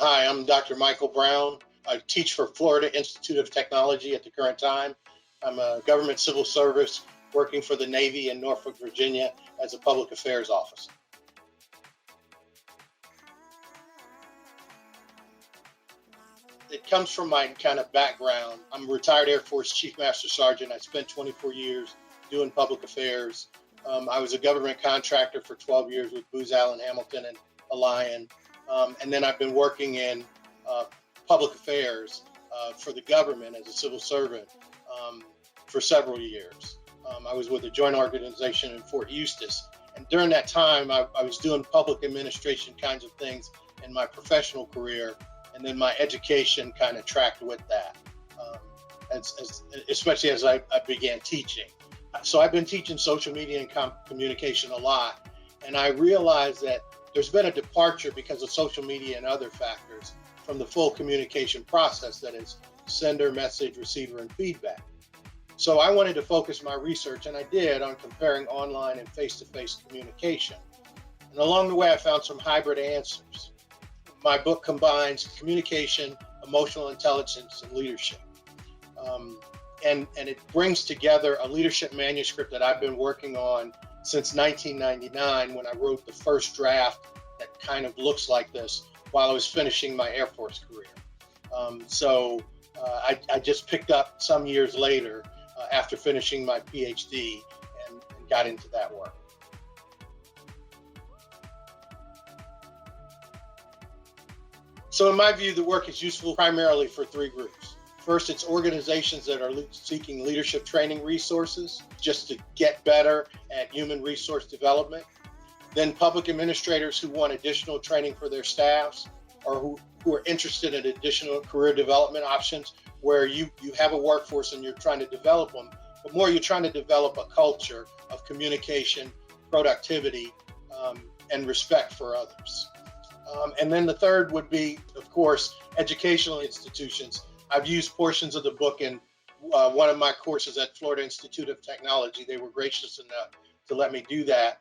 Hi, I'm Dr. Michael Brown. I teach for Florida Institute of Technology at the current time. I'm a government civil service working for the Navy in Norfolk, Virginia as a public affairs officer. It comes from my kind of background. I'm a retired Air Force Chief Master Sergeant. I spent 24 years doing public affairs. I was a government contractor for 12 years with Booz Allen Hamilton and Alliant. And then I've been working in public affairs for the government as a civil servant for several years. I was with a joint organization in Fort Eustis. And during that time, I was doing public administration kinds of things in my professional career. And then my education kind of tracked with that, especially as I began teaching. So I've been teaching social media and communication a lot. And I realized that there's been a departure because of social media and other factors from the full communication process that is sender, message, receiver, and feedback. So I wanted to focus my research, and I did, on comparing online and face-to-face communication. And along the way, I found some hybrid answers. My book combines communication, emotional intelligence, and leadership. And it brings together a leadership manuscript that I've been working on since 1999, when I wrote the first draft that kind of looks like this while I was finishing my Air Force career. I just picked up some years later after finishing my PhD and got into that work. So in my view, the work is useful primarily for three groups. First, it's organizations that are seeking leadership training resources just to get better at human resource development. Then public administrators who want additional training for their staffs, or who are interested in additional career development options where you have a workforce and you're trying to develop them, but more you're trying to develop a culture of communication, productivity, and respect for others. And then the third would be, of course, educational institutions. I've used portions of the book in one of my courses at Florida Institute of Technology. They were gracious enough to let me do that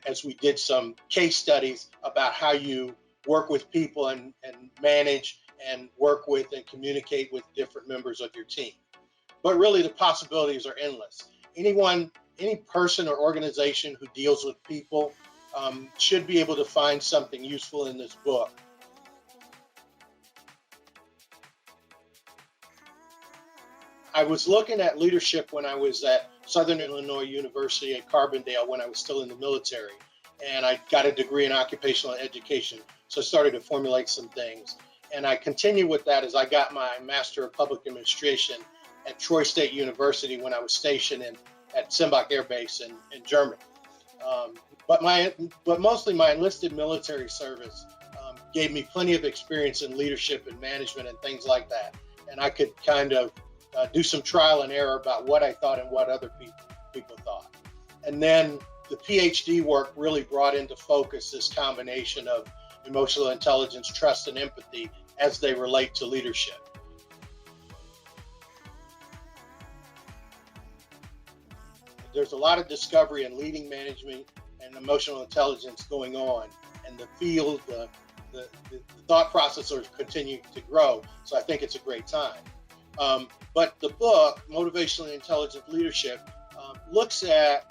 as we did some case studies about how you work with people and manage and work with and communicate with different members of your team. But really, the possibilities are endless. Any person or organization who deals with people should be able to find something useful in this book. I was looking at leadership when I was at Southern Illinois University at Carbondale when I was still in the military, and I got a degree in occupational education, so I started to formulate some things. And I continued with that as I got my Master of Public Administration at Troy State University when I was stationed at Simbach Air Base in Germany. But mostly my enlisted military service gave me plenty of experience in leadership and management and things like that. And I could kind of do some trial and error about what I thought and what other people thought. And then the PhD work really brought into focus this combination of emotional intelligence, trust, and empathy as they relate to leadership. There's a lot of discovery in leading, management, and emotional intelligence going on, and the field, the thought process are continuing to grow. So I think it's a great time. But the book, Motivationally Intelligent Leadership, looks at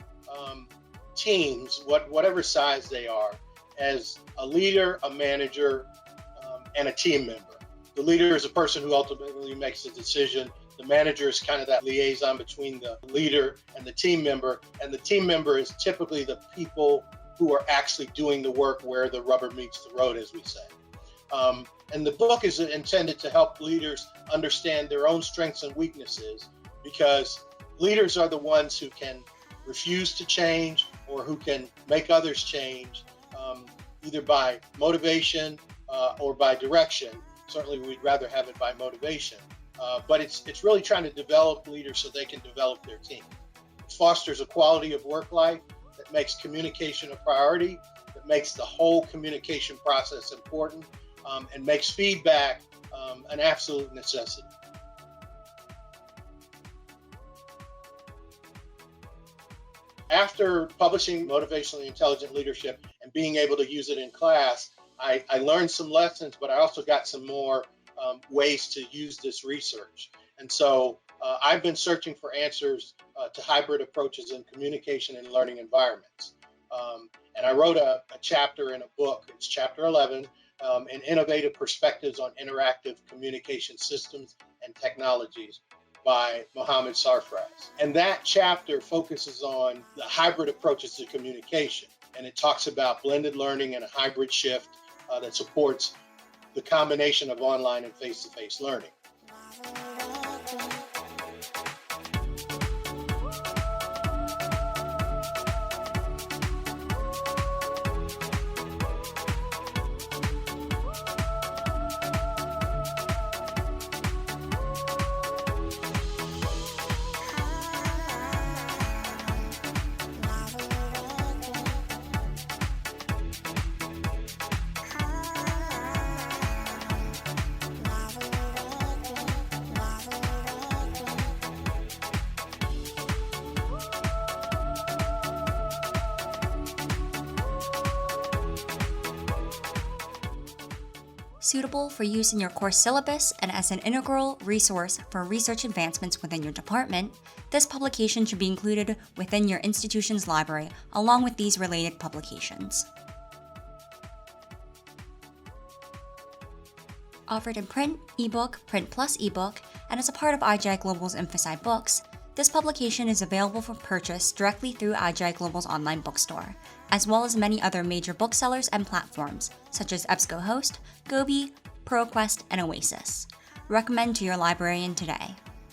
teams, whatever size they are, as a leader, a manager, and a team member. The leader is a person who ultimately makes the decision. The manager is kind of that liaison between the leader and the team member. And the team member is typically the people who are actually doing the work where the rubber meets the road, as we say. And the book is intended to help leaders understand their own strengths and weaknesses, because leaders are the ones who can refuse to change or who can make others change, either by motivation or by direction. Certainly, we'd rather have it by motivation. But it's really trying to develop leaders so they can develop their team. It fosters a quality of work life that makes communication a priority, that makes the whole communication process important, and makes feedback an absolute necessity. After publishing Motivationally Intelligent Leadership and being able to use it in class, I learned some lessons, but I also got some more ways to use this research. And so I've been searching for answers to hybrid approaches in communication and learning environments. And I wrote a chapter in a book, it's chapter 11, in Innovative Perspectives on Interactive Communication Systems and Technologies by Mohammed Sarfraz. And that chapter focuses on the hybrid approaches to communication. And it talks about blended learning and a hybrid shift that supports the combination of online and face-to-face learning. Suitable for use in your course syllabus and as an integral resource for research advancements within your department, this publication should be included within your institution's library along with these related publications. Offered in print, ebook, print plus ebook, and as a part of IGI Global's Emphasize Books, this publication is available for purchase directly through IGI Global's online bookstore, as well as many other major booksellers and platforms, such as EBSCOhost, Gobi, ProQuest, and Oasis. Recommend to your librarian today.